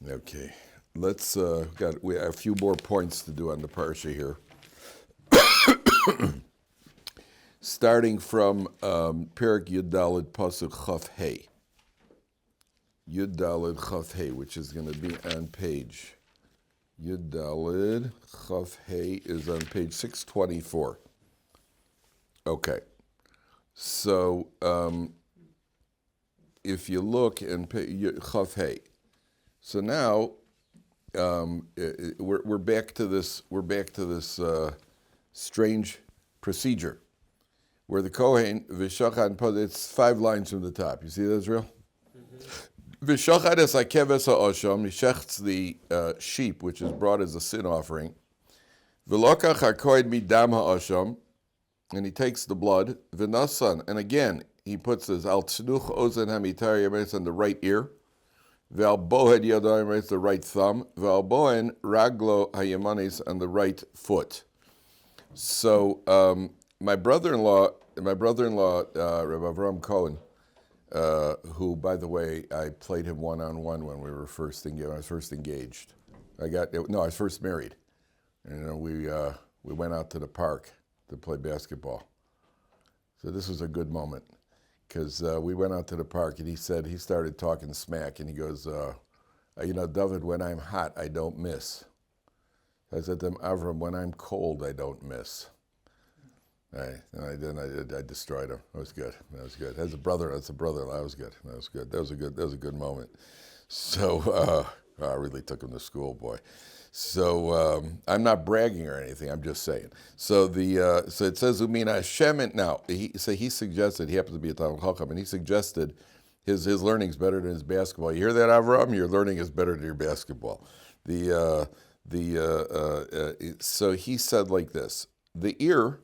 Okay, let's we have a few more points to do on the Parsha here. Starting from Perek Yud Daled Pasuk Chaf Hey. Yud Daled Chaf Hey, which is going to be on page. Yud Daled Chaf Hey is on page 624. Okay, so if you look in Chaf Hey, so now we're back to this. We're back to this strange procedure where the Kohen v'shachad. It's 5 lines from the top. You see that, Israel? V'shachad es hakeves ha'osham. He shechts the sheep, which is brought as a sin offering. V'lokach hakohen midam ha'osham, and he takes the blood. V'nasan, and again he puts his al tznuch ozen hamitar yameres on the right ear. V'al bohed yadayim, it's the right thumb. V'al bohen raglo hayamanis, on the right foot. So my brother-in-law, Rabbi Avram Cohen, who, by the way, I played him one-on-one when I was first engaged. I was first married. And we went out to the park to play basketball. So this was a good moment. Because we went out to the park and he started talking smack and he goes, Dovid, when I'm hot, I don't miss. I said to him, Avram, when I'm cold, I don't miss. I destroyed him. That was good. As a brother-in-law, that was good. That was a good moment. So I really took him to school, boy. So I'm not bragging or anything. I'm just saying. So so it says Umina Hashem. Now he suggested, he happens to be a Talmud Chacham, and he suggested his learning's better than his basketball. You hear that, Avram? Your learning is better than your basketball. So he said like this: the ear.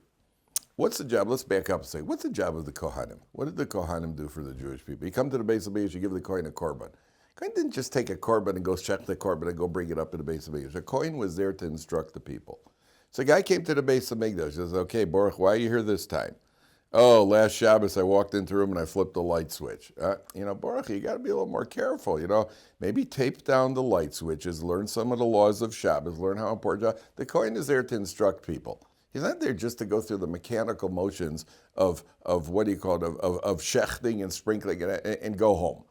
What's the job? Let's back up and say, what's the job of the Kohanim? What did the Kohanim do for the Jewish people? You come to the base of Beis, you give the Kohen a korban. Kohen didn't just take a korban and go check the korban and go bring it up to the base of Beis. The Kohen was there to instruct the people. So a guy came to the base of Mikdash. He says, okay, Baruch, why are you here this time? Oh, last Shabbos I walked into the room and I flipped the light switch. Baruch, you got to be a little more careful. Maybe tape down the light switches, learn some of the laws of Shabbos, learn how important. The Kohen is there to instruct people. He's not there just to go through the mechanical motions of what do you call it, of shechting and sprinkling and go home.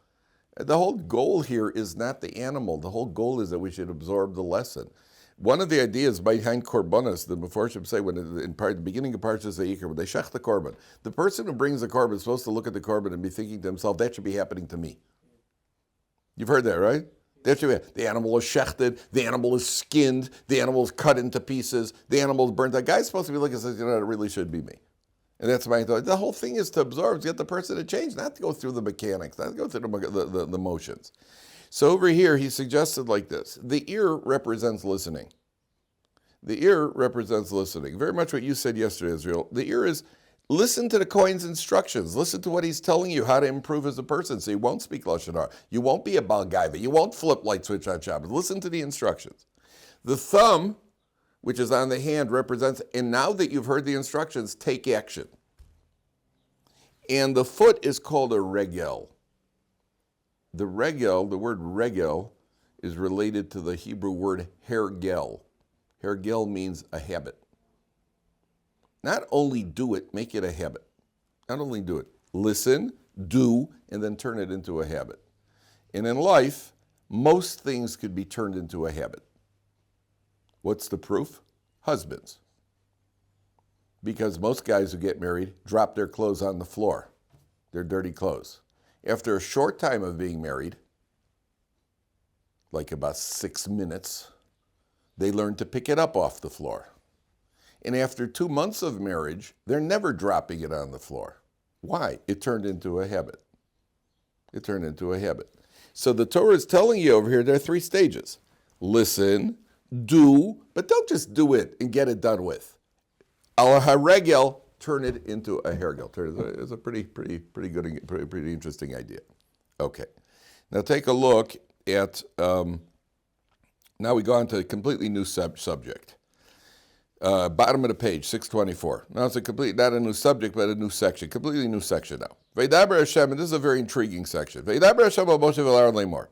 The whole goal here is not the animal. The whole goal is that we should absorb the lesson. One of the ideas behind korbanos, the Meforshim say, the beginning of Parsha Zayikar, when they shech the korban, the person who brings the korban is supposed to look at the korban and be thinking to himself, that should be happening to me. You've heard that, right? The animal is shechted, the animal is skinned, the animal is cut into pieces, the animal is burnt. The guy's supposed to be looking and says, it really should be me. And that's my thought. The whole thing is to absorb, to get the person to change, not to go through the mechanics, not to go through the motions. So over here, he suggested like this. The ear represents listening. The ear represents listening. Very much what you said yesterday, Israel. The ear is, listen to the Kohen's instructions. Listen to what he's telling you, how to improve as a person. So you won't speak Lashon Hara. You won't be a Baal Gaiva. You won't flip light switch on Shabbos. Listen to the instructions. The thumb, which is on the hand, represents, and now that you've heard the instructions, take action. And the foot is called a regel. The word regel, is related to the Hebrew word hergel. Hergel means a habit. Not only do it, make it a habit. Not only do it. Listen, do, and then turn it into a habit. And in life, most things could be turned into a habit. What's the proof? Husbands. Because most guys who get married drop their clothes on the floor, their dirty clothes. After a short time of being married, like about 6 minutes, they learn to pick it up off the floor. And after 2 months of marriage, they're never dropping it on the floor. Why? It turned into a habit. So the Torah is telling you over here, there are 3 stages. Listen, do, but don't just do it and get it done with. Al haregel, turn it into a hergel. It's a pretty good, pretty interesting idea. Okay. Now take a look at, now we go on to a completely new subject. Bottom of the page, 624. Now it's not a new subject, but a new section, completely new section now. Veidaber Hashem, and this is a very intriguing section. Veidaber Hashem al Moshe v'al Aaron lemor.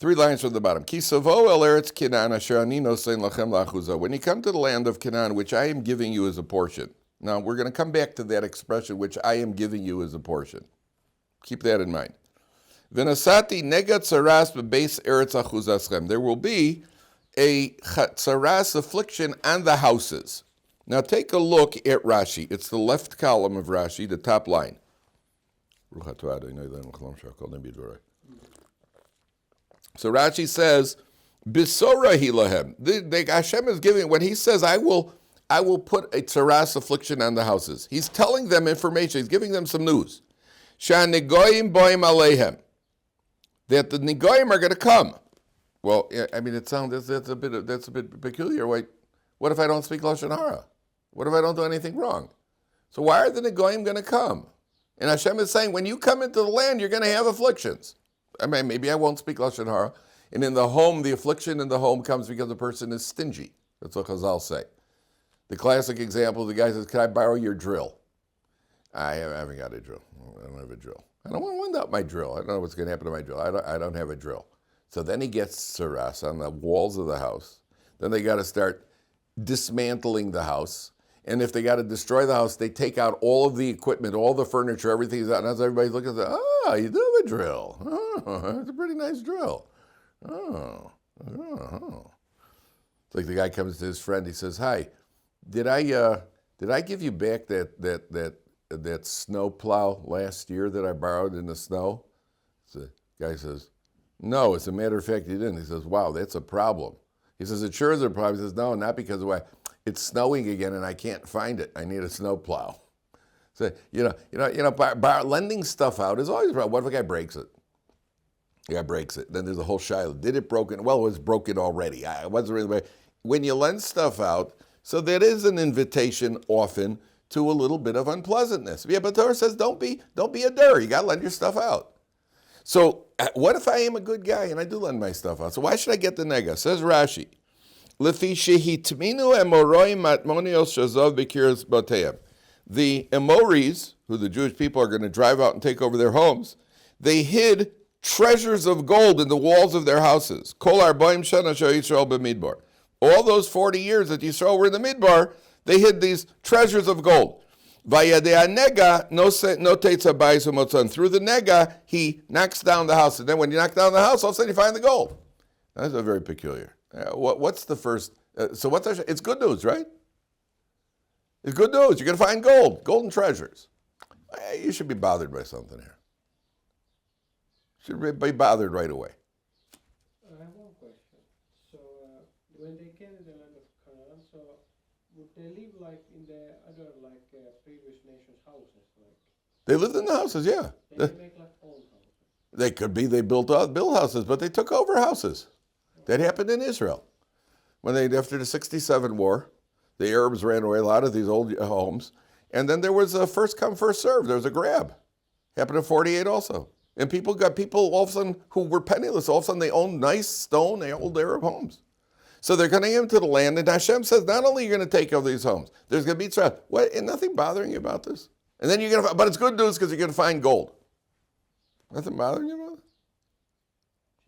3 lines from the bottom. Ki savo el eretz Canaan asher ani nosein lachem la'achuzah. When you come to the land of Canaan, which I am giving you as a portion. Now, we're going to come back to that expression, which I am giving you as a portion. Keep that in mind. V'nasati nega tzaras b'beis eretz achuzaschem. There will be a tzaras affliction on the houses. Now, take a look at Rashi. It's the left column of Rashi, the top line. So Rashi says, Bisora hilahem. Hashem is giving, when he says, I will put a tzaras affliction on the houses. He's telling them information. He's giving them some news. Sha'negoyim boim aleihem. That the negoyim are going to come. Well, I mean, that's a bit peculiar. Wait, what if I don't speak Lashon Hara? What if I don't do anything wrong? So why are the negoyim going to come? And Hashem is saying, when you come into the land, you're going to have afflictions. I mean, maybe I won't speak Lashon Hara. And in the home, the affliction in the home comes because the person is stingy. That's what Chazal say. The classic example, the guy says, can I borrow your drill? I haven't got a drill. I don't have a drill. I don't want to lend out my drill. I don't know what's going to happen to my drill. I don't have a drill. So then he gets tzaras on the walls of the house. Then they got to start dismantling the house. And if they got to destroy the house, they take out all of the equipment, all the furniture, everything's out. And as everybody's looking at it, you do have a drill. Oh, it's a pretty nice drill. Oh. It's like the guy comes to his friend. He says, "Hi, did I give you back that snow plow last year that I borrowed in the snow?" The guy says, "No, as a matter of fact, you didn't." He says, "Wow, that's a problem." He says, "It sure is a problem." He says, "No, not because of why. It's snowing again, and I can't find it. I need a snow plow." So lending stuff out is always a problem. What if a guy breaks it? The guy breaks it. Then there's a whole shiloh. Did it broken? Well, it was broken already. It wasn't really. When you lend stuff out, so that is an invitation often to a little bit of unpleasantness. Yeah, but Torah says don't be a der. You got to lend your stuff out. So what if I am a good guy and I do lend my stuff out? So why should I get the nega? Says Rashi. The Amoris, who the Jewish people are going to drive out and take over their homes, they hid treasures of gold in the walls of their houses. All those 40 years that Yisrael were in the Midbar, they hid these treasures of gold. Through the nega, he knocks down the house. And then when you knock down the house, all of a sudden you find the gold. That's very peculiar. What's the first? It's good news, right? It's good news. You're going to find gold, golden treasures. You should be bothered by something here. Should be bothered right away. I have one question. So when they came to the land of Canaan, so would they live like in the other previous nations' houses? They lived in the houses, yeah. They make like old houses. They could be. They built houses, but they took over houses. That happened in Israel. After the 67 war, the Arabs ran away a lot of these old homes, and then there was a first come, first served. There was a grab. Happened in 48 also. And people all of a sudden who were penniless, all of a sudden they owned nice stone, old Arab homes. So they're going to get into the land, and Hashem says, not only are you going to take over these homes, there's going to be tzara. What? And nothing bothering you about this? And then but it's good news because you're going to find gold. Nothing bothering you about it?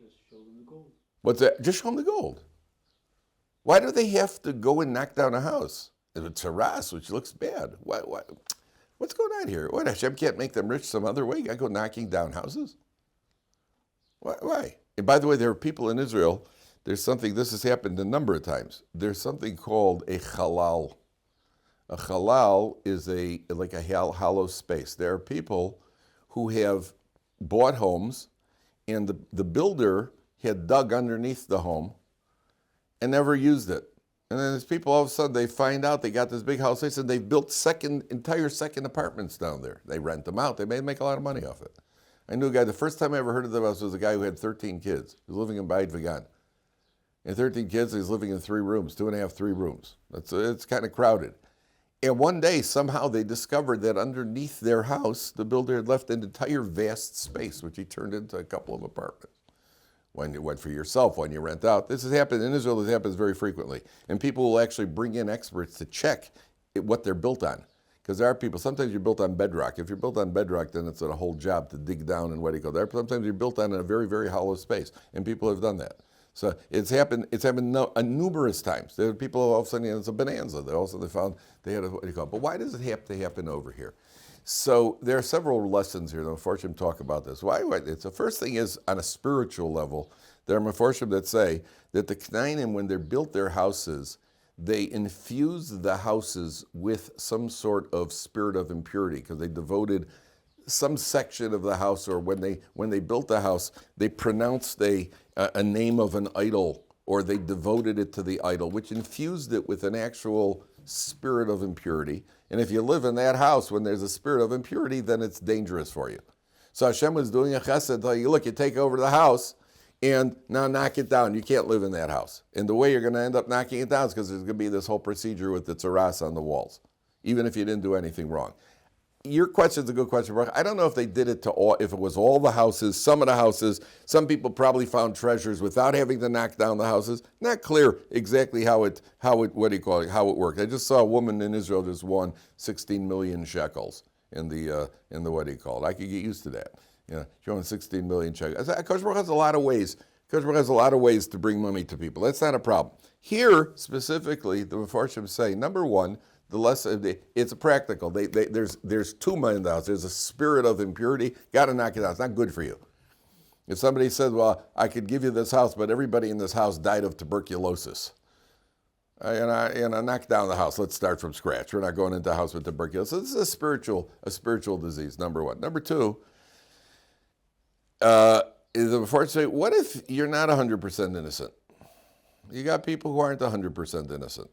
Just show them the gold. What's that? Just show them the gold. Why do they have to go and knock down a house? It's a ras, which looks bad. What's going on here? What, Hashem can't make them rich some other way? You got to go knocking down houses? Why? And by the way, there are people in Israel, this has happened a number of times. There's something called a halal. A halal is like a hollow space. There are people who have bought homes, and the builder had dug underneath the home and never used it. And then there's people, all of a sudden, they find out they got this big house. They said they've built entire second apartments down there. They rent them out. They may make a lot of money off it. I knew a guy, the first time I ever heard of them was a guy who had 13 kids. He was living in Beit Vegan. And 13 kids, he's living in 3 rooms, 2.5, 3 rooms. It's kind of crowded. And one day, somehow, they discovered that underneath their house, the builder had left an entire vast space, which he turned into a couple of apartments. When you went for yourself, when you rent out. This has happened in Israel. This happens very frequently. And people will actually bring in experts to check what they're built on. Because there are people, sometimes you're built on bedrock. If you're built on bedrock, then it's a whole job to dig down and sometimes you're built on a very, very hollow space, and people have done that. So it's happened numerous times. There are people all of a sudden, it's a bonanza. They also they found they had but why does it have to happen over here? So there are several lessons here. The Meforshim talk about this. Why? It's the first thing is on a spiritual level. There are Meforshim that say that the Knainim, when they built their houses, they infused the houses with some sort of spirit of impurity because they devoted some section of the house, or when they built the house, they pronounced a name of an idol, or they devoted it to the idol, which infused it with an actual spirit of impurity. And if you live in that house when there's a spirit of impurity, then it's dangerous for you. So Hashem was doing a chesed, tell you, look, you take over the house, and now knock it down. You can't live in that house. And the way you're going to end up knocking it down is because there's going to be this whole procedure with the tzaras on the walls, even if you didn't do anything wrong. Your question is a good question, Baruch. I don't know if they did it to all, if it was all the houses, some of the houses. Some people probably found treasures without having to knock down the houses. Not clear exactly how it worked. I just saw a woman in Israel just won 16 million shekels in the I could get used to that. She won 16 million shekels. Kosh Baruch has a lot of ways. Kosh Baruch has a lot of ways to bring money to people. That's not a problem. Here specifically, the Meforshim say, number one, the lesson, it's practical. There's tumah in the house. There's a spirit of impurity. Got to knock it out. It's not good for you. If somebody says, well, I could give you this house, but everybody in this house died of tuberculosis. And I knock down the house. Let's start from scratch. We're not going into a house with tuberculosis. So this is a spiritual disease, number one. Number two, before I say, what if you're not 100% innocent? You got people who aren't 100% innocent.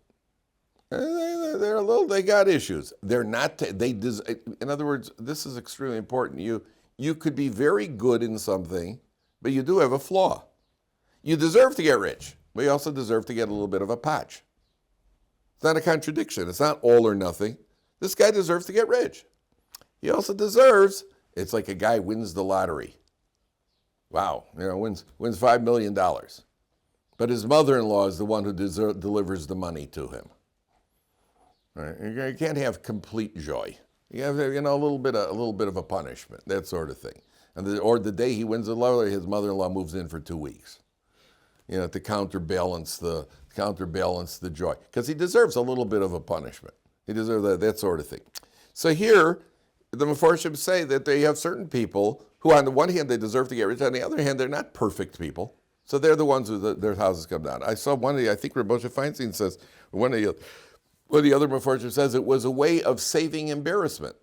They got issues. They're not. In other words, this is extremely important. You could be very good in something, but you do have a flaw. You deserve to get rich, but you also deserve to get a little bit of a patch. It's not a contradiction. It's not all or nothing. This guy deserves to get rich. He also deserves. It's like a guy wins the lottery. Wow, wins $5 million, but his mother-in-law is the one who delivers the money to him. Right? You can't have complete joy. You have a little bit of a punishment, that sort of thing. Or the day he wins the lottery, his mother-in-law moves in for 2 weeks. To counterbalance the joy, because he deserves a little bit of a punishment. He deserves that sort of thing. So here, the Meforshim say that they have certain people who, on the one hand, they deserve to get rich. On the other hand, they're not perfect people. So they're the ones who their houses come down. I saw one of I think Rabbi Feinstein says, one of the other Meforshim says it was a way of saving embarrassment.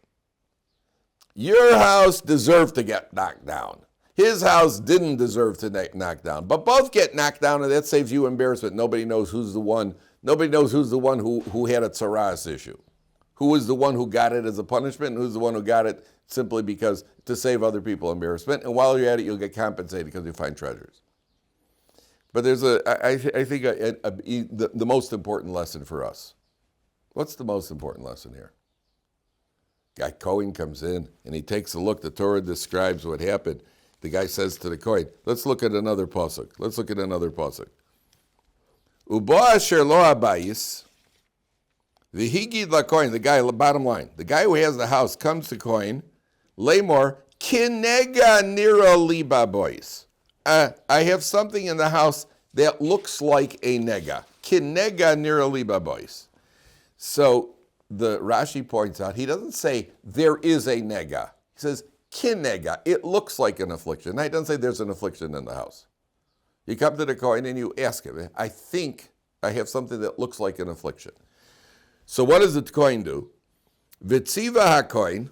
Your house deserved to get knocked down. His house didn't deserve to knock down. But both get knocked down, and that saves you embarrassment. Nobody knows who's the one who had a tzaras issue. Who was the one who got it as a punishment, and who's the one who got it simply because to save other people embarrassment. And while you're at it, you'll get compensated because you find treasures. But there's I think the most important lesson for us. What's the most important lesson here? Guy Cohen comes in and he takes a look. The Torah describes what happened. The guy says to the Cohen, let's look at another pasuk. Ubo asher lo habayis, v'higid lakohen. The guy, bottom line, the guy who has the house comes to Cohen, lemor kinega nira liba boys. I have something in the house that looks like a nega. Kinega nira liba boys. So the Rashi points out, he doesn't say there is a nega. He says kinega. It looks like an affliction. Now, he doesn't say there's an affliction in the house. You come to the Kohen and you ask him, I think I have something that looks like an affliction. So what does the Kohen do? Vitziva HaKohen,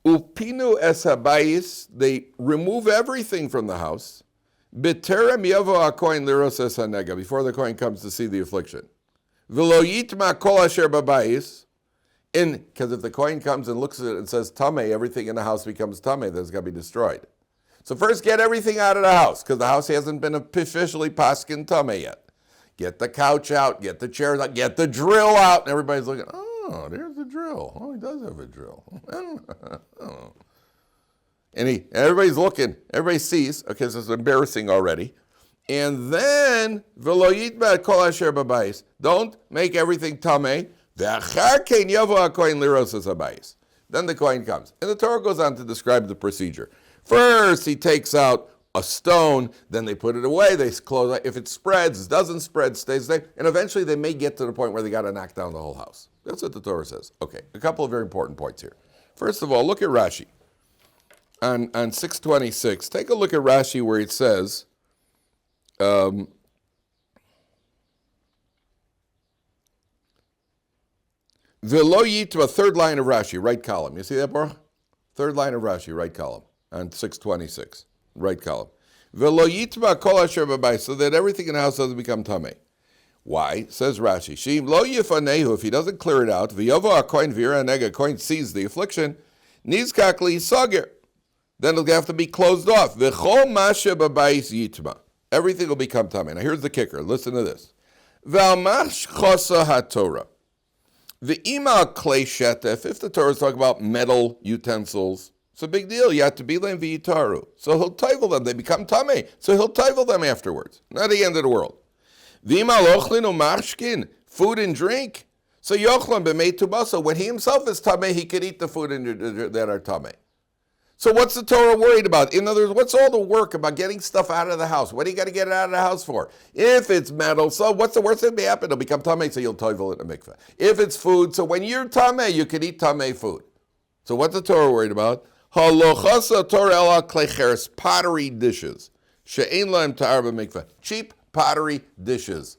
upinu es habayis, they remove everything from the house. B'terem yavo HaKohen liros es hanega, before the Kohen comes to see the affliction. V'lo yitma kol asher babayis, because if the Kohen comes and looks at it and says tameh, everything in the house becomes tameh, then it's going to be destroyed. So first get everything out of the house, because the house hasn't been officially paskin tameh yet. Get the couch out, get the chairs out, get the drill out, and everybody's looking, oh, there's the drill. Oh, he does have a drill. Oh. And everybody's looking, everybody sees, okay, so it's embarrassing already. And then, don't make everything tameh. Ve'achar kein yavo ha'kohen lirosas habayis. Then the kohen comes. And the Torah goes on to describe the procedure. First, he takes out a stone, then they put it away, they close it. If it spreads, doesn't spread, stays there, and eventually they may get to the point where they got to knock down the whole house. That's what the Torah says. Okay, a couple of very important points here. First of all, look at Rashi. On 626, take a look at Rashi where it says, Velo yitma, third line of Rashi, right column. You see that, Baruch? Third line of Rashi, right column, on 626. Right column. Velo yitma kol asher b'bayis, so that everything in the house doesn't become tamei. Why? Says Rashi. Shim lo yifanehu, if he doesn't clear it out, v'yovo ha'kohen v'yira nega, kohen sees the affliction, nizkak li sagir. Then it'll have to be closed off. V'chol mashe b'bayis yitma. Everything will become tamei. Now here's the kicker. Listen to this. V'almash chosa ha'torah. V'ima klei shetef. If the Torah is talking about metal utensils, it's a big deal. You have to be them v'yitaru. So he'll toivel them. They become tamei. So he'll toivel them afterwards. Not the end of the world. V'ima lochlin u'mashkin. Food and drink. So yochlan b'mei tubasa. When he himself is tamei, he could eat the food that are tamei. So what's the Torah worried about? In other words, what's all the work about getting stuff out of the house? What do you got to get it out of the house for? If it's metal, so what's the worst thing that happen? It'll become tamei, so you'll toivel it in a mikveh. If it's food, so when you're tamei, you can eat tamei food. So what's the Torah worried about? Halochasa Torah ela klecheres, pottery dishes. She'ein lahem ta'ar b'mikveh. Cheap pottery dishes.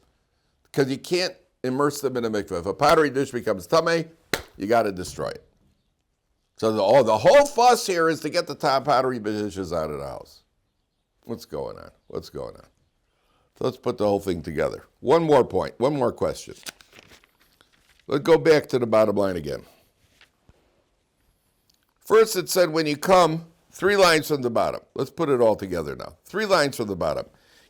Because you can't immerse them in a mikveh. If a pottery dish becomes tamei, you got to destroy it. So the whole fuss here is to get the top pottery dishes out of the house. What's going on? What's going on? So let's put the whole thing together. One more point, one more question. Let's go back to the bottom line again. First it said when you come, 3 lines from the bottom. Let's put it all together now. 3 lines from the bottom.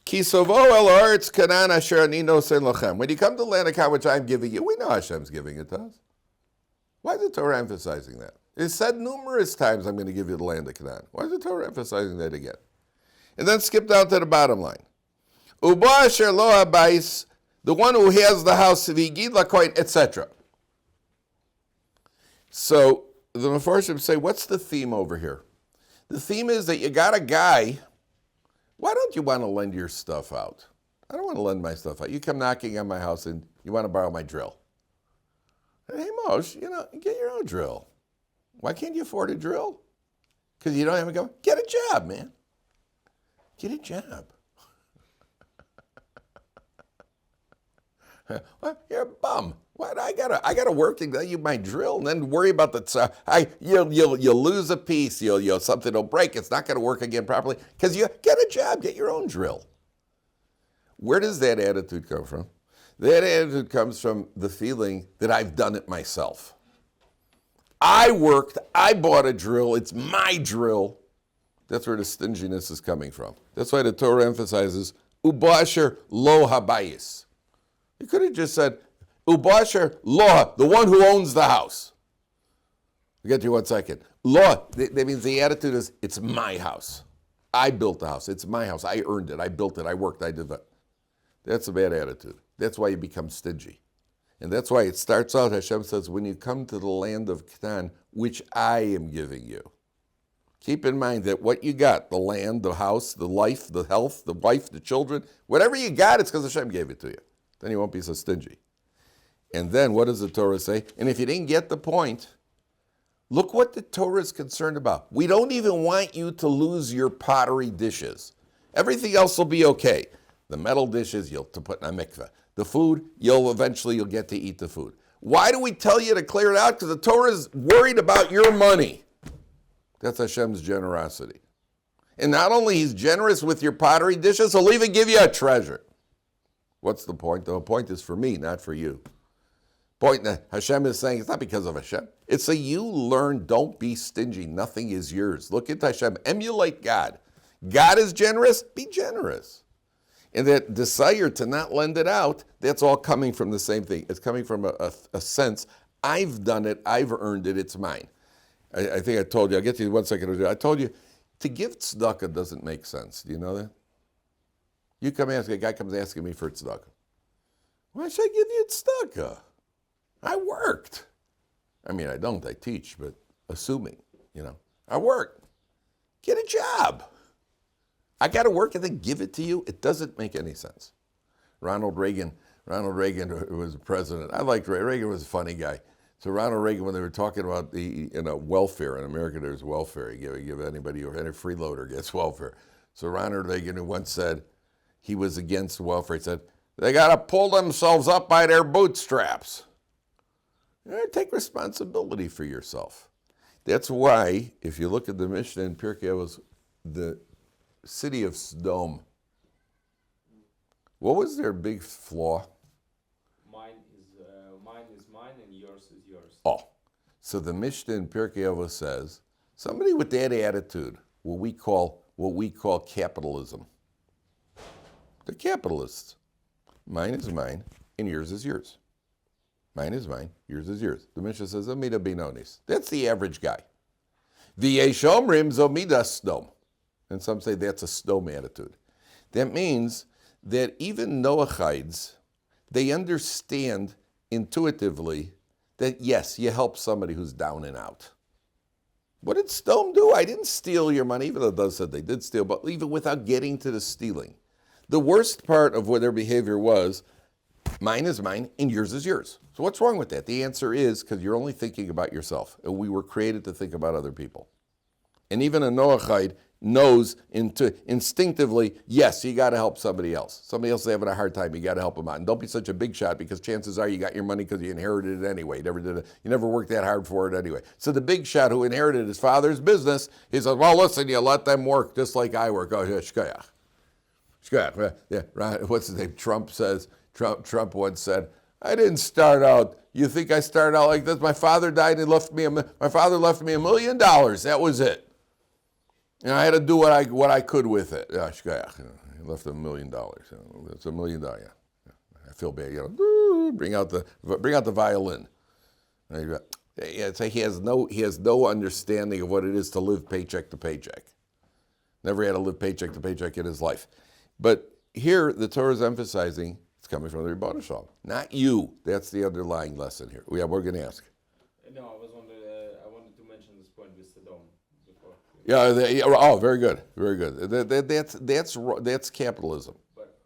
Kisovo el haaretz kanan asher ani nosen lachem. When you come to the land of Canaan, which I'm giving you, we know Hashem's giving it to us. Why is the Torah emphasizing that? It's said numerous times, I'm going to give you the land of Canaan. Why is the Torah emphasizing that again? And then skip down to the bottom line. Uba asher lo habayis, the one who has the house, v'yigid lakohen, etc. So the Mefarshim say, what's the theme over here? The theme is that you got a guy, why don't you want to lend your stuff out? I don't want to lend my stuff out. You come knocking on my house and you want to borrow my drill. Hey Moshe, get your own drill. Why can't you afford a drill? Because you don't have a go. Get a job, man. Get a job. Well, you're a bum. What? I gotta work to get you my drill, and then worry about the. You'll lose a piece. Something will break. It's not gonna work again properly because you get a job. Get your own drill. Where does that attitude come from? That attitude comes from the feeling that I've done it myself. I worked, I bought a drill, it's my drill. That's where the stinginess is coming from. That's why the Torah emphasizes, Ubasher lo habayis. You could have just said, Ubasher lo, the one who owns the house. I'll get to you 1 second. Lo, that means the attitude is, it's my house. I built the house, it's my house, I earned it, I built it, I worked, I did that. That's a bad attitude. That's why you become stingy. And that's why it starts out, Hashem says, when you come to the land of Canaan, which I am giving you. Keep in mind that what you got, the land, the house, the life, the health, the wife, the children, whatever you got, it's because Hashem gave it to you. Then you won't be so stingy. And then what does the Torah say? And if you didn't get the point, look what the Torah is concerned about. We don't even want you to lose your pottery dishes. Everything else will be okay. The metal dishes, you'll to put in a mikveh. The food, you'll get to eat the food. Why do we tell you to clear it out? Because the Torah is worried about your money. That's Hashem's generosity. And not only He's generous with your pottery dishes, He'll even give you a treasure. What's the point? The point is for me, not for you. Point that Hashem is saying, it's not because of Hashem. It's so you learn, don't be stingy. Nothing is yours. Look at Hashem. Emulate God. God is generous. Be generous. And that desire to not lend it out, that's all coming from the same thing. It's coming from a sense, I've done it, I've earned it, it's mine. I think I told you, I'll get to you 1 second. I told you, to give tzedakah doesn't make sense. Do you know that? A guy comes asking me for tzedakah. Why should I give you tzedakah? I worked. I mean, I don't, I teach, but assuming, I work. Get a job. I got to work and then give it to you. It doesn't make any sense. Ronald Reagan was the president. I liked Reagan. Reagan was a funny guy. So Ronald Reagan, when they were talking about the welfare in America, there's welfare. You give anybody or any freeloader gets welfare. So Ronald Reagan, who once said he was against welfare, he said they got to pull themselves up by their bootstraps. Take responsibility for yourself. That's why, if you look at the Mishnah in Pirkei Avos, the city of Sodom, what was their big flaw? Mine is mine and yours is yours. Oh, so the Mishnah in Pirkei Avos says somebody with that attitude, what we call capitalism. They're capitalists. Mine is mine and yours is yours. Mine is mine, yours is yours. The Mishnah says, Amida Binonis. That's the average guy. The Yeshomrim Zomida Sdom. And some say that's a Sdom attitude. That means that even Noachides, they understand intuitively that yes, you help somebody who's down and out. What did Sdom do? I didn't steal your money, even though it does say they did steal, but even without getting to the stealing. The worst part of what their behavior was, mine is mine and yours is yours. So what's wrong with that? The answer is because you're only thinking about yourself. And we were created to think about other people. And even a Noachide knows instinctively, yes, you got to help somebody else. Somebody else is having a hard time, you got to help them out. And don't be such a big shot because chances are you got your money because you inherited it anyway. You never worked that hard for it anyway. So the big shot who inherited his father's business, he says, well, listen, you let them work just like I work. Oh, yeah, shkoyach. Shkoyach. Yeah, right. What's his name? Trump once said, I didn't start out. You think I started out like this? My father died and my father left me $1 million. That was it. And I had to do what I could with it. Yeah, he left $1 million. It's $1 million. Yeah. I feel bad. Bring out the violin. He has no understanding of what it is to live paycheck to paycheck. Never had to live paycheck to paycheck in his life. But here the Torah is emphasizing it's coming from the Rebbeinu Shalom, not you. That's the underlying lesson here. We're going to ask. No, I wanted to mention this point with Sodom before. Yeah. Very good. Very good. That's capitalism. But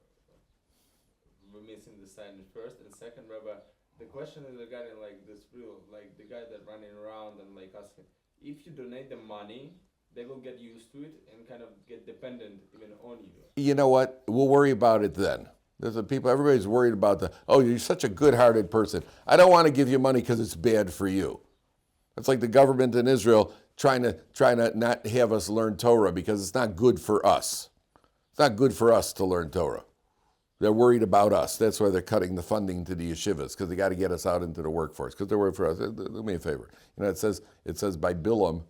we're missing the sign first and second, Rabbi. The question is regarding like this real, like the guy that running around and like asking, if you donate them money, they will get used to it and kind of get dependent even on you. You know what? We'll worry about it then. Everybody's worried about you're such a good-hearted person. I don't want to give you money because it's bad for you. It's like the government in Israel trying to not have us learn Torah because it's not good for us. It's not good for us to learn Torah. They're worried about us. That's why they're cutting the funding to the yeshivas, because they got to get us out into the workforce, because they're worried for us. Do me a favor. It says by Bilam,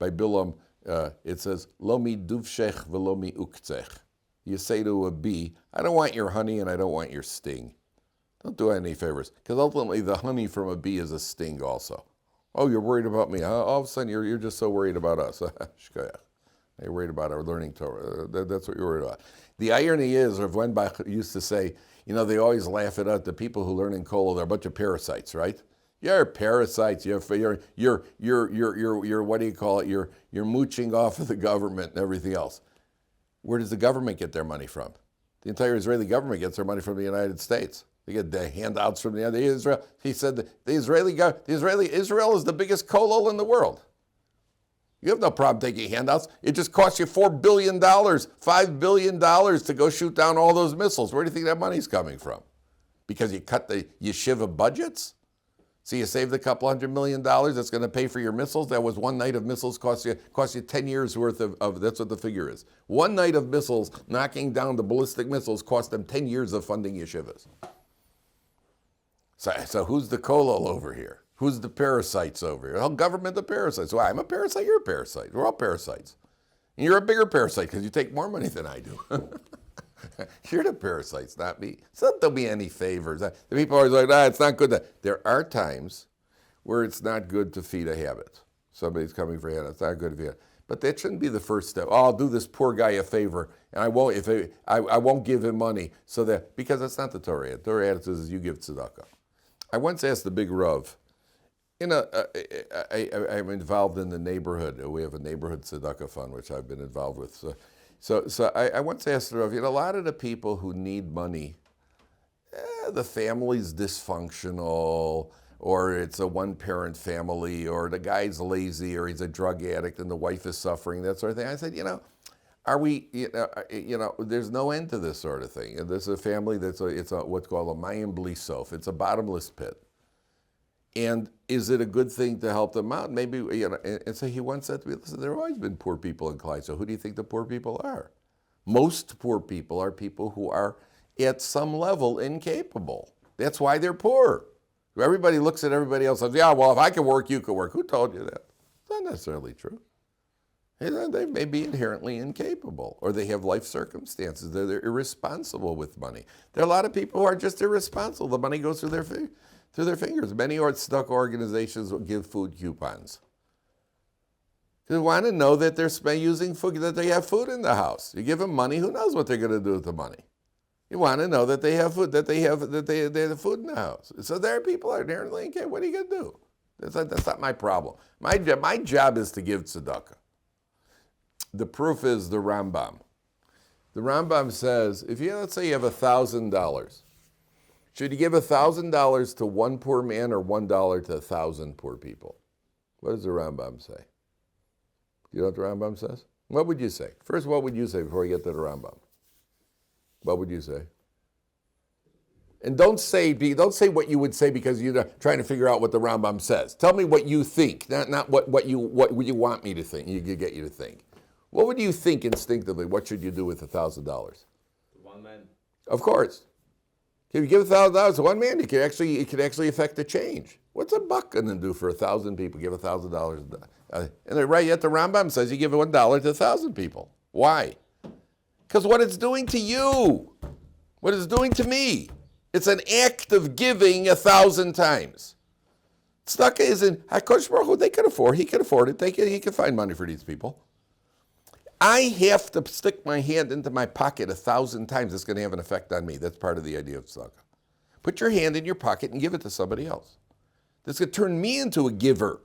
it says, Lo mi duvshech velo mi uktzech. You say to a bee, I don't want your honey and I don't want your sting. Don't do any favors, because ultimately the honey from a bee is a sting also. Oh, you're worried about me. All of a sudden you're just so worried about us. You're worried about our learning Torah. That's what you're worried about. The irony is, Rav Weinbach used to say, they always laugh at the people who learn in Kollel, they're a bunch of parasites, right? You're parasites. You're what do you call it? You're mooching off of the government and everything else. Where does the government get their money from? The entire Israeli government gets their money from the United States. They get the handouts from the Israel. He said that Israel is the biggest kollel in the world. You have no problem taking handouts. It just costs you $4 billion, $5 billion to go shoot down all those missiles. Where do you think that money's coming from? Because you cut the yeshiva budgets? So you saved a couple $100 million that's going to pay for your missiles? That was one night of missiles cost you 10 years worth of that's what the figure is. One night of missiles, knocking down the ballistic missiles, cost them 10 years of funding yeshivas. So who's the kollel over here? Who's the parasites over here? The government, the parasites. Well, I'm a parasite, you're a parasite. We're all parasites. And you're a bigger parasite because you take more money than I do. You're the parasites, not me. So don't do me any favors. The people are always like, it's not good. There are times where it's not good to feed a habit. Somebody's coming for a habit. It's not good to feed it. But that shouldn't be the first step. I'll do this poor guy a favor, and I won't give him money because that's not the Torah. The Torah attitude is you give tzedakah. I once asked the big Rav, I'm involved in the neighborhood. We have a neighborhood tzedakah fund, which I've been involved with. So I once asked the Rav, a lot of the people who need money, the family's dysfunctional, or it's a one-parent family, or the guy's lazy, or he's a drug addict and the wife is suffering, that sort of thing. I said, are we, there's no end to this sort of thing. And this is a family it's what's called a mayim bli sof. It's a bottomless pit. And is it a good thing to help them out? Maybe, and so he once said to me, listen, there have always been poor people in Clyde, so who do you think the poor people are? Most poor people are people who are at some level incapable. That's why they're poor. Everybody looks at everybody else and says, yeah, well, if I can work, you can work. Who told you that? It's not necessarily true. They may be inherently incapable, or they have life circumstances. They're irresponsible with money. There are a lot of people who are just irresponsible. The money goes through their fingers. Many tzedakah organizations will give food coupons. They want to know that they're using food, that they have food in the house. You give them money, who knows what they're going to do with the money? You want to know that they have food, that they have food in the house. So there are people who are inherently incapable. What are you going to do? That's not my problem. My job is to give tzedakah. The proof is the Rambam. The Rambam says, let's say you have $1,000. Should you give $1,000 to one poor man or $1 to 1,000 poor people? What does the Rambam say? You know what the Rambam says? What would you say? First, what would you say before you get to the Rambam? What would you say? And don't say what you would say because you're trying to figure out what the Rambam says. Tell me what you think, not what you want me to think. You get you to think. What would you think instinctively? What should you do with $1,000? One man. Of course. If you give $1,000 to one man, it can actually affect the change. What's a buck going to do for 1,000 people? Give $1,000. And right yet the Rambam says you give $1 to 1,000 people. Why? Because what it's doing to you, what it's doing to me, it's an act of giving 1,000 times. Tzedakah isn't, HaKadosh Baruch Hu, he could afford it. He can find money for these people. I have to stick my hand into my pocket 1,000 times. It's going to have an effect on me. That's part of the idea of tzedakah. Put your hand in your pocket and give it to somebody else. That's going to turn me into a giver.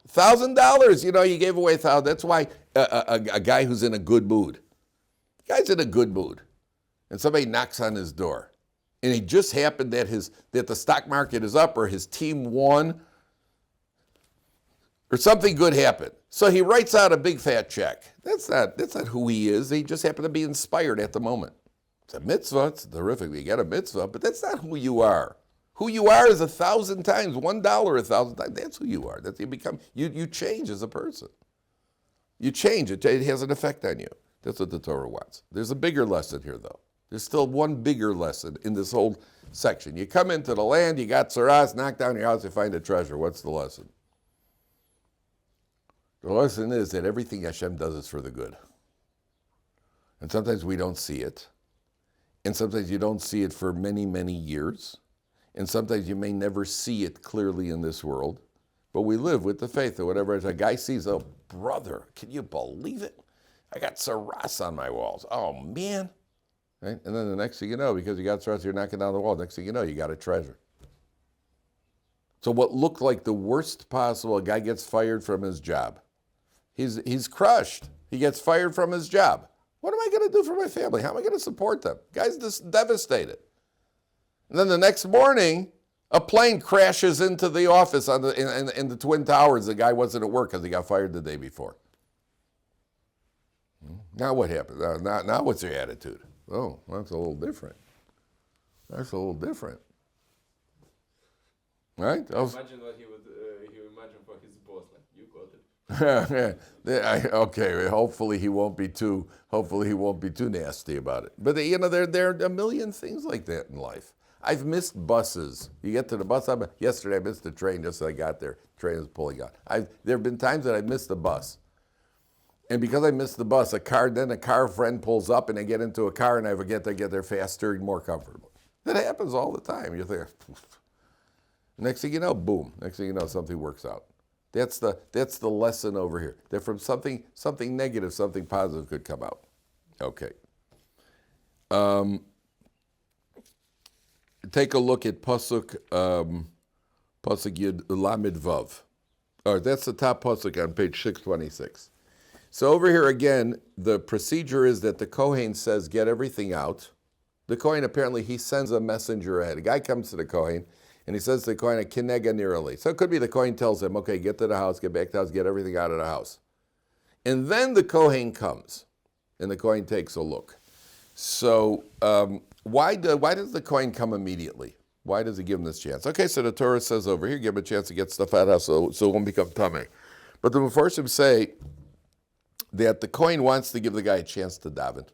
$1,000, you gave away $1,000. That's why a guy who's in a good mood, guy's in a good mood, and somebody knocks on his door, and it just happened that the stock market is up, or his team won, or something good happened. So he writes out a big fat check. That's not who he is. He just happened to be inspired at the moment. It's a mitzvah. It's terrific. You get a mitzvah, but that's not who you are. Who you are is 1,000 times, $1 1,000 times. That's who you are. That's you change as a person. You change. It has an effect on you. That's what the Torah wants. There's a bigger lesson here, though. There's still one bigger lesson in this whole section. You come into the land, you got tzaras, knock down your house, you find a treasure. What's the lesson? The lesson is that everything Hashem does is for the good. And sometimes we don't see it. And sometimes you don't see it for many, many years. And sometimes you may never see it clearly in this world. But we live with the faith that whatever a guy sees, oh, brother, can you believe it? I got tzaras on my walls. Oh, man. Right? And then the next thing you know, because you got tzaras, you're knocking down the wall. Next thing you know, you got a treasure. So what looked like the worst possible, a guy gets fired from his job. He's crushed. He gets fired from his job. What am I going to do for my family? How am I going to support them? Guy's just devastated. And then the next morning, a plane crashes into the office in the Twin Towers. The guy wasn't at work because he got fired the day before. Now what happened? Now what's your attitude? Oh, that's a little different. That's a little different. Right? Imagine what he would imagine for his boss. Like, you got it. Okay. Hopefully he won't be too nasty about it. But there are a million things like that in life. I've missed buses. You get to the bus. Yesterday I missed the train just as I got there. The train was pulling out. There have been times that I missed the bus. And because I missed the bus, a car friend pulls up and I get into a car and I forget to get there faster and more comfortable. That happens all the time. You think, next thing you know, boom. Next thing you know, something works out. That's the lesson over here. That from something negative, something positive could come out. Okay. Take a look at Pasuk Pasuk Yud Lamed Vav. All right, that's the top pasuk on page 626. So over here again, the procedure is that the Kohen says, get everything out. The Kohen apparently, he sends a messenger ahead. A guy comes to the Kohen, and he says to the Kohen, Kinega nirali. So it could be the Kohen tells him, okay, get to the house, get back to the house, get everything out of the house. And then the Kohen comes, and the Kohen takes a look. So why does the Kohen come immediately? Why does he give him this chance? Okay, so the Torah says over here, give him a chance to get stuff out of the house so it won't become tummy. But the Mefarshim say that the Kohen wants to give the guy a chance to daven.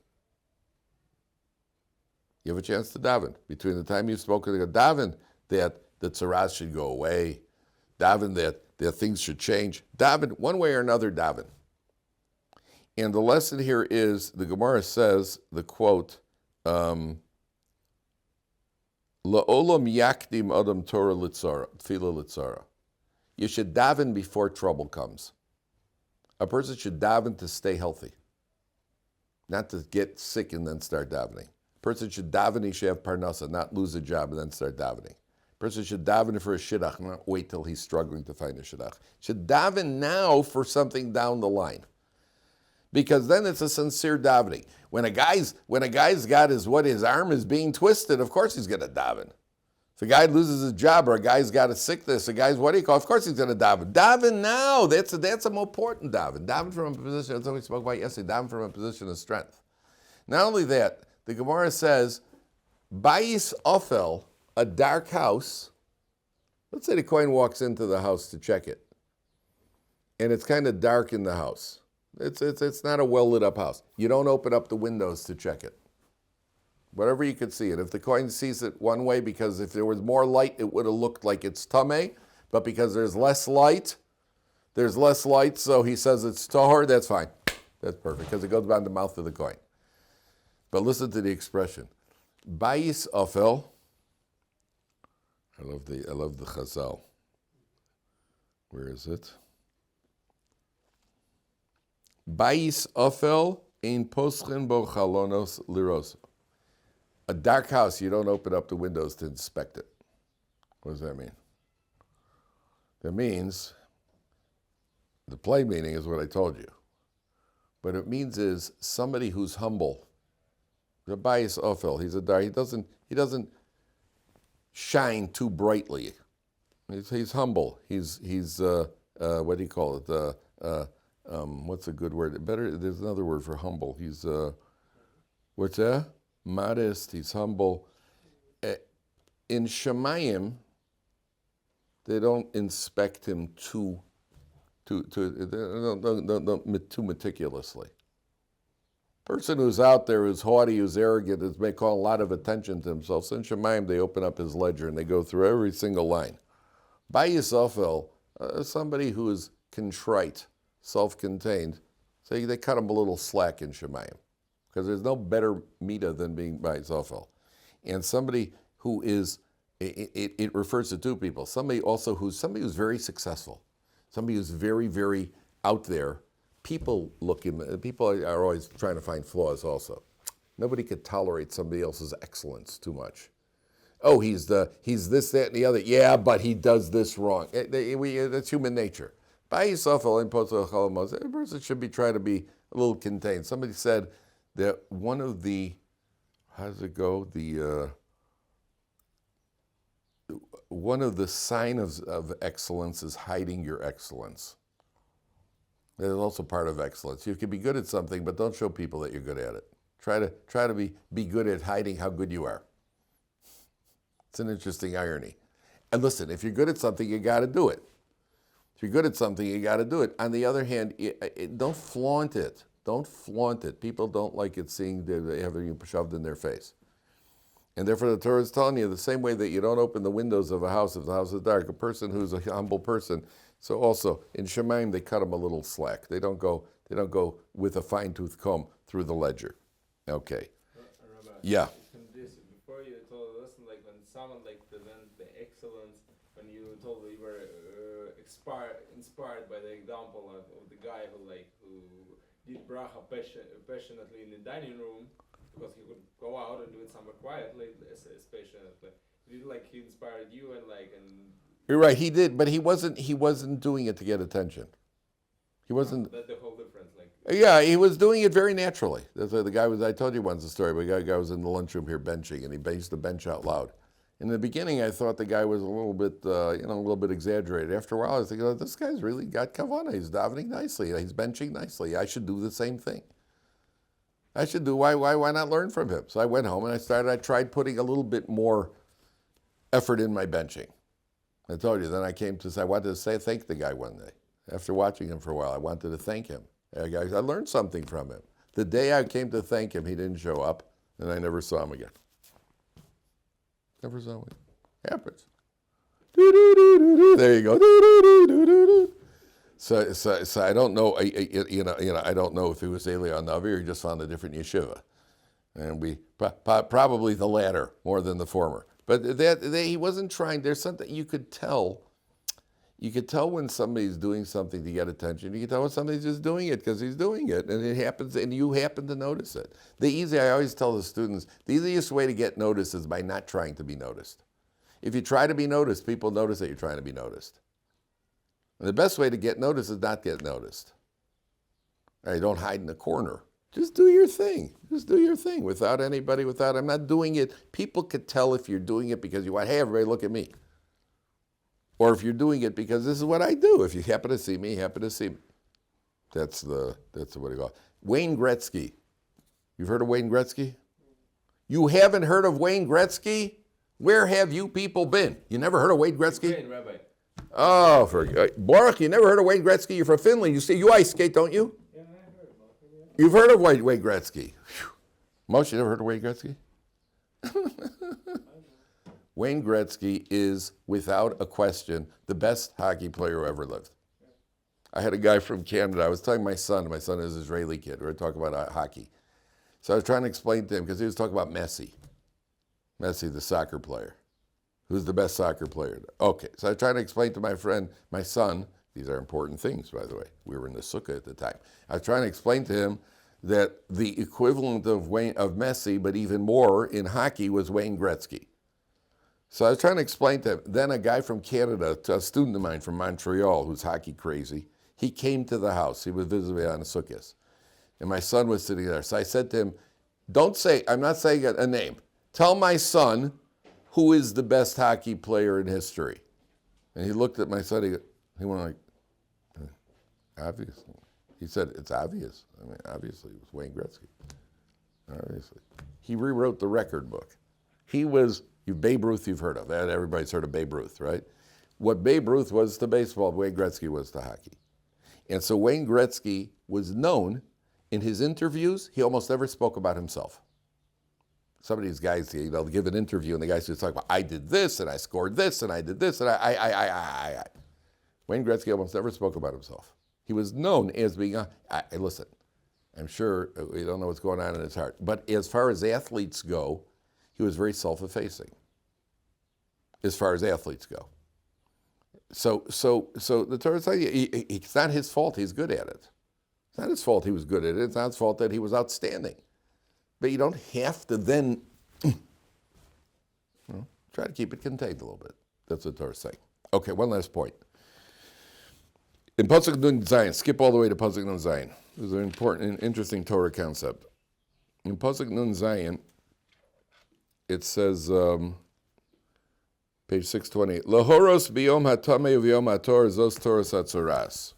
You have a chance to daven. Between the time you've spoken to daven, that the tzaras should go away, daven that things should change. Daven, one way or another, daven. And the lesson here is, the Gemara says, the quote, La'olam yakdim adam Torah litzara, tefillah litzara. You should daven before trouble comes. A person should daven to stay healthy, not to get sick and then start davening. A person should daven, he should have parnasa, not lose a job and then start davening. A person should daven for a shidduch, not wait till he's struggling to find a shidduch. Should daven now for something down the line, because then it's a sincere davening. When a guy's got his arm is being twisted, of course he's going to daven. If a guy loses his job or a guy's got a sickness, of course he's going to daven. Daven now. That's a more important daven. Daven from a position, that's what we spoke about yesterday, daven from a position of strength. Not only that, the Gemara says, Bayis Ofel, a dark house. Let's say the Kohen walks into the house to check it, and it's kind of dark in the house. It's not a well lit up house. You don't open up the windows to check it. Whatever you could see it. If the Kohen sees it one way, because if there was more light, it would have looked like it's tameh, but because there's less light, so he says it's tahor, that's fine. That's perfect, because it goes down the mouth of the Kohen. But listen to the expression. Bayis Ofel. I love the Chazal. Where is it? Bayis Ofel ein poschen bo chalonos liros. A dark house, you don't open up the windows to inspect it. What does that mean? That means, the plain meaning is what I told you. But it means is somebody who's humble. The Bayis Ofel, he's a dark, he doesn't shine too brightly. He's humble. He's what do you call it? What's a good word? There's another word for humble. He's what's that? Modest. He's humble. In Shemayim, they don't inspect him too meticulously. Person who's out there, who's haughty, who's arrogant, may call a lot of attention to himself. So in Shemayim, they open up his ledger and they go through every single line. Bayis Ofel, somebody who is contrite, self-contained, so they cut him a little slack in Shemayim, because there's no better mita than being Bayis Ofel. And somebody who is, it refers to two people. Somebody who's very successful, somebody who's very, very out there. People are always trying to find flaws also. Nobody could tolerate somebody else's excellence too much. Oh, he's this, that, and the other. Yeah, but he does this wrong. That's human nature. Bayis Ofel and Potzol Chalamos, a person should be trying to be a little contained. Somebody said that one of the, how does it go? One of the signs of excellence is hiding your excellence. That is also part of excellence. You can be good at something, but don't show people that you're good at it. Try to be good at hiding how good you are. It's an interesting irony. And listen, if you're good at something, you got to do it. If you're good at something, you got to do it. On the other hand, don't flaunt it. Don't flaunt it. People don't like it seeing they have it shoved in their face. And therefore the Torah is telling you the same way that you don't open the windows of a house if the house is dark. A person who's a humble person. So also in Shemayim they cut them a little slack. They don't go with a fine-tooth comb through the ledger. Okay. Rabbi, yeah. Before you told us, like when someone presents the excellence, when you told we were inspired by the example of the guy who did bracha passionately in the dining room, because he could go out and do it somewhere quietly, especially. He inspired you and You're right, he did, but he wasn't doing it to get attention. He wasn't. That's the whole difference. Like, Yeah, he was doing it very naturally. That's why the guy was. I told you once the story. But the guy was in the lunchroom here benching, and he used to bench out loud. In the beginning, I thought the guy was a little bit, a little bit exaggerated. After a while, I was thinking, oh, this guy's really got kavanah. He's davening nicely. He's benching nicely. I should do the same thing. I should do. Why not learn from him? So I went home and I tried putting a little bit more effort in my benching. I told you. Then I came to say I wanted to thank the guy one day. After watching him for a while, I wanted to thank him. I learned something from him. The day I came to thank him, he didn't show up, and I never saw him again. Never saw him again. Happens. There you go. So I don't know. I don't know if he was Eliyahu Navi or he just found a different yeshiva, and we probably the latter more than the former. But he wasn't trying. There's something you could tell. You could tell when somebody's doing something to get attention. You can tell when somebody's just doing it because he's doing it, and it happens, and you happen to notice it. I always tell the students, the easiest way to get noticed is by not trying to be noticed. If you try to be noticed, people notice that you're trying to be noticed. And the best way to get noticed is not get noticed. Right, don't hide in the corner. Just do your thing. Just do your thing without anybody, I'm not doing it. People could tell if you're doing it because you want, hey, everybody, look at me. Or if you're doing it because this is what I do. If you happen to see me, you happen to see me. That's what you call it. Wayne Gretzky. You've heard of Wayne Gretzky? You haven't heard of Wayne Gretzky? Where have you people been? You never heard of Wayne Gretzky? Ukraine, Rabbi. Oh, Baruch, you never heard of Wayne Gretzky? You're from Finland. You ice skate, don't you? Yeah, I heard about him. Yeah. You've heard of Wayne Gretzky. Whew. Most you never heard of Wayne Gretzky? Wayne Gretzky is, without a question, the best hockey player who ever lived. I had a guy from Canada. I was telling my son is an Israeli kid. We were talking about hockey. So I was trying to explain to him, because he was talking about Messi, the soccer player. Who's the best soccer player? Okay, so I was trying to explain to my son, these are important things, by the way. We were in the sukkah at the time. I was trying to explain to him that the equivalent of Messi, but even more in hockey, was Wayne Gretzky. So I was trying to explain to him. Then a guy from Canada, a student of mine from Montreal, who's hockey crazy, he came to the house. He was visiting on the sukkahs. And my son was sitting there. So I said to him, I'm not saying a name. Tell my son who is the best hockey player in history. And he looked at my son, he went like, obviously. He said, it's obvious. I mean, obviously, it was Wayne Gretzky. Obviously. He rewrote the record book. Babe Ruth you've heard of. Everybody's heard of Babe Ruth, right? What Babe Ruth was to baseball, Wayne Gretzky was to hockey. And so Wayne Gretzky was known, in his interviews, he almost never spoke about himself. Some of these guys, they'll give an interview and the guys just talk about, I did this and I scored this and I did this and I. Wayne Gretzky almost never spoke about himself. He was known as being, listen, I'm sure we don't know what's going on in his heart, but as far as athletes go, he was very self-effacing, as far as athletes go. So the Torah says it's not his fault he's good at it. It's not his fault he was good at it. It's not his fault that he was outstanding. But you don't have to then try to keep it contained a little bit. That's what the Torah is saying. Okay, one last point. In Pasuk Nun Zayin, skip all the way to Pasuk Nun Zayin. This is an important and interesting Torah concept. In Pasuk Nun Zayin, it says, page 620, Lahoros biyom hatame uviyom hator zos Torah satzoras.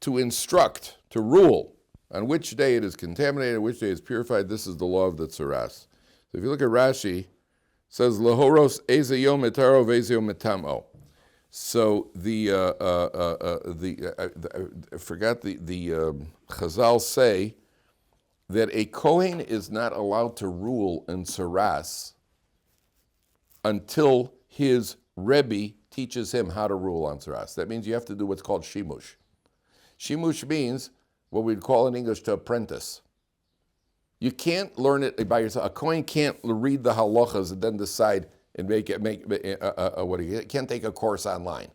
To instruct, to rule, on which day it is contaminated, which day it is purified. This is the law of the tzoras. So if you look at Rashi, it says, Lahoros eze yom etaro veze yom etamo. So I forgot the Chazal say that a Kohen is not allowed to rule in Tzoras until his Rebbe teaches him how to rule on Tzoras. That means you have to do what's called Shimush. Shimush means what we'd call in English to apprentice. You can't learn it by yourself. A Kohen can't read the halachas and then decide and he can't take a course online.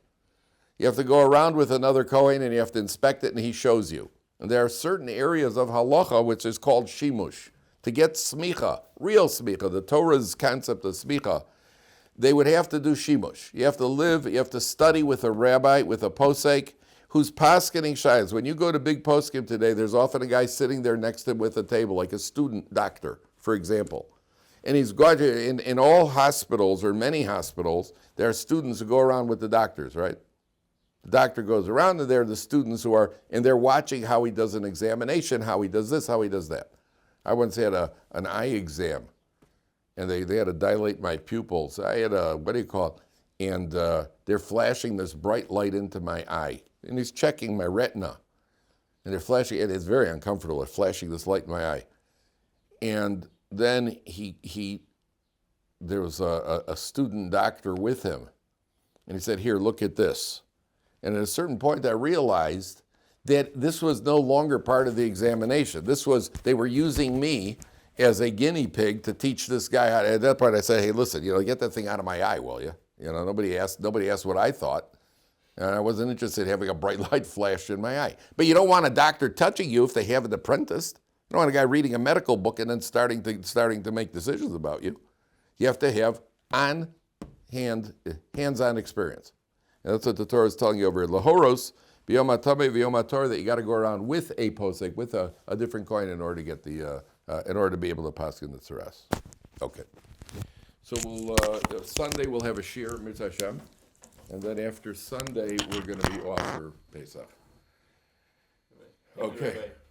You have to go around with another Kohen and you have to inspect it and he shows you. And there are certain areas of halacha which is called shimush. To get smicha, real smicha, the Torah's concept of smicha, they would have to do shimush. You have to study with a rabbi, with a posek, who's paskening shaylas. When you go to big poskim today, there's often a guy sitting there next to him with a table, like a student doctor, for example. And he's graduated in all hospitals, or many hospitals, there are students who go around with the doctors, right? The doctor goes around, and they're the students and they're watching how he does an examination, how he does this, how he does that. I once had an eye exam, and they had to dilate my pupils. I had and they're flashing this bright light into my eye. And he's checking my retina. And they're flashing, and it's very uncomfortable. They're flashing this light in my eye. And then there was a student doctor with him. And he said, here, look at this. And at a certain point, I realized that this was no longer part of the examination. They were using me as a guinea pig to teach this guy how to. At that point, I said, hey, listen, get that thing out of my eye, will you? Nobody asked what I thought. And I wasn't interested in having a bright light flash in my eye. But you don't want a doctor touching you if they haven't apprenticed. You don't want a guy reading a medical book and then starting to make decisions about you. You have to have hands-on experience. And that's what the Torah is telling you over here. Lahoros, b'yom ha'tamei v'yom ha'torah, that you got to go around with a posek, with a different coin in order to get in order to be able to paskin the tzeras. Okay. So Sunday we'll have a shir, Mitzvah Hashem. And then after Sunday, we're going to be off for Pesach. Okay.